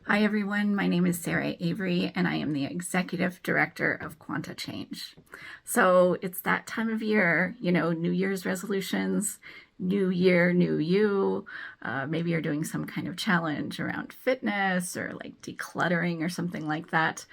Hi everyone, my name is Sarah Avery and I am the Executive Director of Quanta Change. So it's that time of year, New Year's resolutions, new year, new you. Maybe you're doing some kind of challenge around fitness or like decluttering or something like that.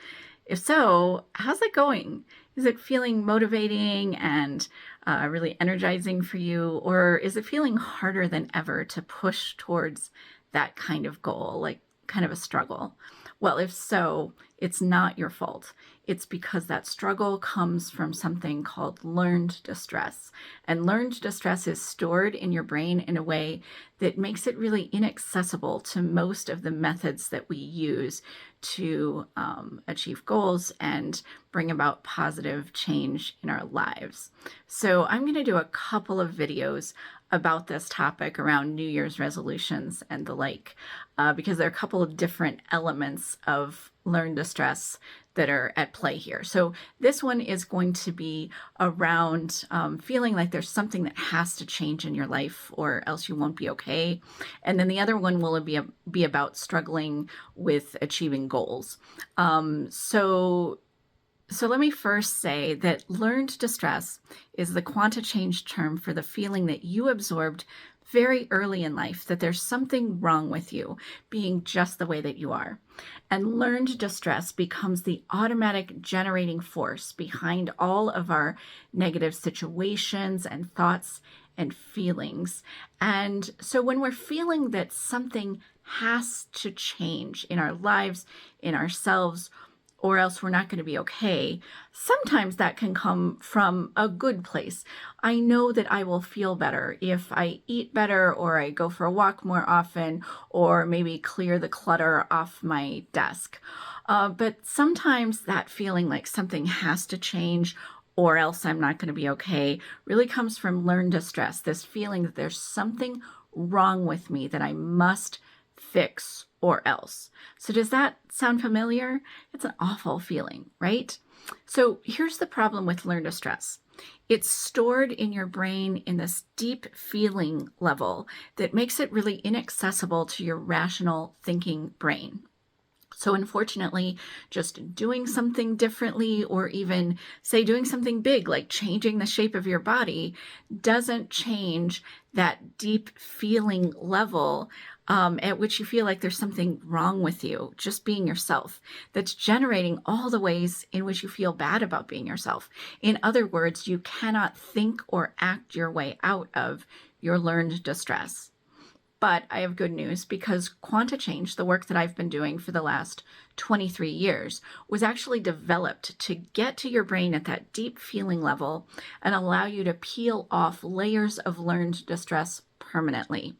If so, how's it going? Is it feeling motivating and really energizing for you? Or is it feeling harder than ever to push towards that kind of goal, like kind of a struggle? Well, if so, it's not your fault. It's because that struggle comes from something called learned distress. And learned distress is stored in your brain in a way that makes it really inaccessible to most of the methods that we use to achieve goals and bring about positive change in our lives. So I'm going to do a couple of videos about this topic around New Year's resolutions and the like, because there are a couple of different elements of learned distress that are at play here. So this one is going to be around feeling like there's something that has to change in your life or else you won't be okay. And then the other one will be about struggling with achieving goals. So let me first say that learned distress is the Quanta Change term for the feeling that you absorbed very early in life, that there's something wrong with you being just the way that you are. And learned distress becomes the automatic generating force behind all of our negative situations and thoughts and feelings. And so when we're feeling that something has to change in our lives, in ourselves, or else we're not going to be okay, sometimes that can come from a good place. I know that I will feel better if I eat better, or I go for a walk more often, or maybe clear the clutter off my desk. But sometimes that feeling like something has to change or else I'm not going to be okay really comes from learned distress, this feeling that there's something wrong with me that I must fix or else. So does that sound familiar? It's an awful feeling, right? So here's the problem with learned distress. It's stored in your brain in this deep feeling level that makes it really inaccessible to your rational thinking brain. So unfortunately, just doing something differently, or even say doing something big like changing the shape of your body, doesn't change that deep feeling level at which you feel like there's something wrong with you, just being yourself, that's generating all the ways in which you feel bad about being yourself. In other words, you cannot think or act your way out of your learned distress. But I have good news, because Quanta Change, the work that I've been doing for the last 23 years, was actually developed to get to your brain at that deep feeling level and allow you to peel off layers of learned distress permanently.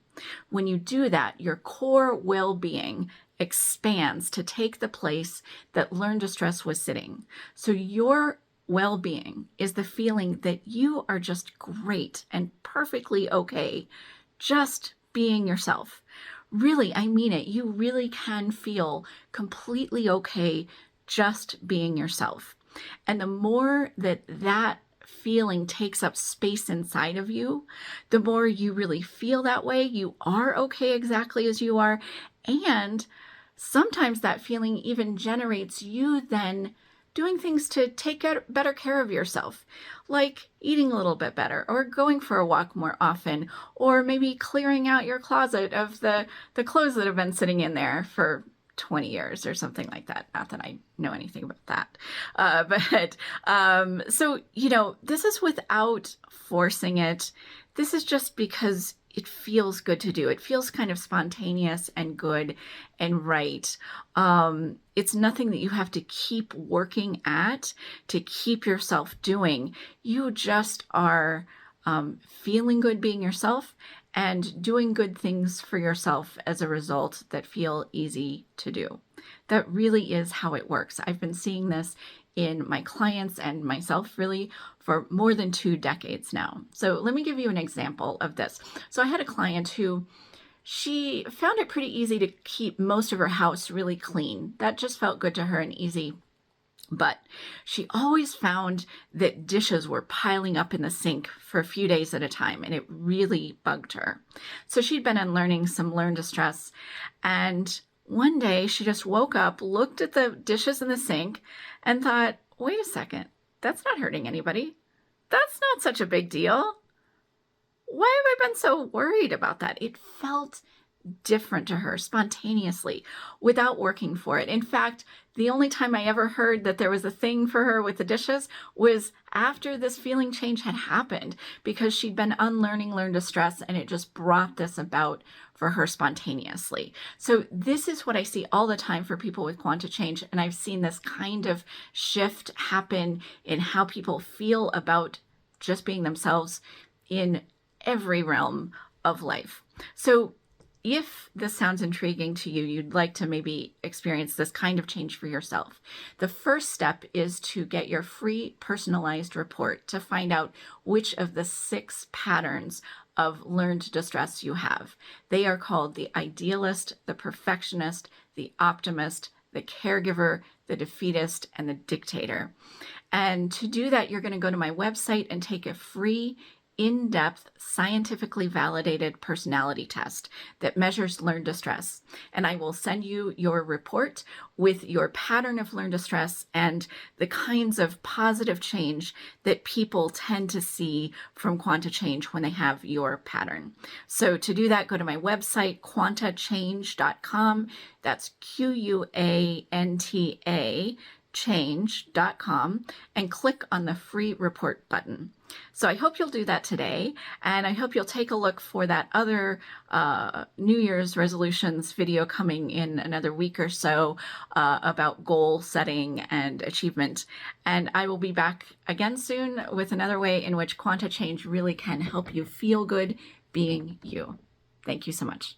When you do that, your core well-being expands to take the place that learned distress was sitting. So your well-being is the feeling that you are just great and perfectly okay, just being yourself. Really, I mean it. You really can feel completely okay just being yourself. And the more that feeling takes up space inside of you, the more you really feel that way. You are okay exactly as you are. And sometimes that feeling even generates you then doing things to take better care of yourself, like eating a little bit better, or going for a walk more often, or maybe clearing out your closet of the clothes that have been sitting in there for 20 years or something like that. Not that I know anything about that. So, this is without forcing it. This is just because it feels good to do. It feels kind of spontaneous and good and right. It's nothing that you have to keep working at to keep yourself doing. You just are feeling good being yourself and doing good things for yourself as a result that feel easy to do. That really is how it works. I've been seeing this in my clients and myself really for more than 2 decades now. So let me give you an example of this. So I had a client who, she found it pretty easy to keep most of her house really clean. That just felt good to her and easy. But she always found that dishes were piling up in the sink for a few days at a time, and it really bugged her. So she'd been unlearning some learned distress, and One day she just woke up, looked at the dishes in the sink, and thought, wait a second, that's not hurting anybody. That's not such a big deal. Why have I been so worried about that? It felt different to her spontaneously without working for it. In fact, the only time I ever heard that there was a thing for her with the dishes was after this feeling change had happened, because she'd been unlearning learn distress, and it just brought this about for her spontaneously. So this is what I see all the time for people with quanta change, and I've seen this kind of shift happen in how people feel about just being themselves in every realm of life. So if this sounds intriguing to you, you'd like to maybe experience this kind of change for yourself, the first step is to get your free personalized report to find out which of the 6 patterns of learned distress you have. They are called the idealist, the perfectionist, the optimist, the caregiver, the defeatist, and the dictator. And to do that, you're going to go to my website and take a free in-depth, scientifically validated personality test that measures learned distress. And I will send you your report with your pattern of learned distress and the kinds of positive change that people tend to see from quanta change when they have your pattern. So to do that, go to my website, quantachange.com. That's QUANTA change.com, and click on the free report button. So I hope you'll do that today, and I hope you'll take a look for that other New Year's resolutions video coming in another week or so about goal setting and achievement. And I will be back again soon with another way in which quanta change really can help you feel good being you. Thank you so much.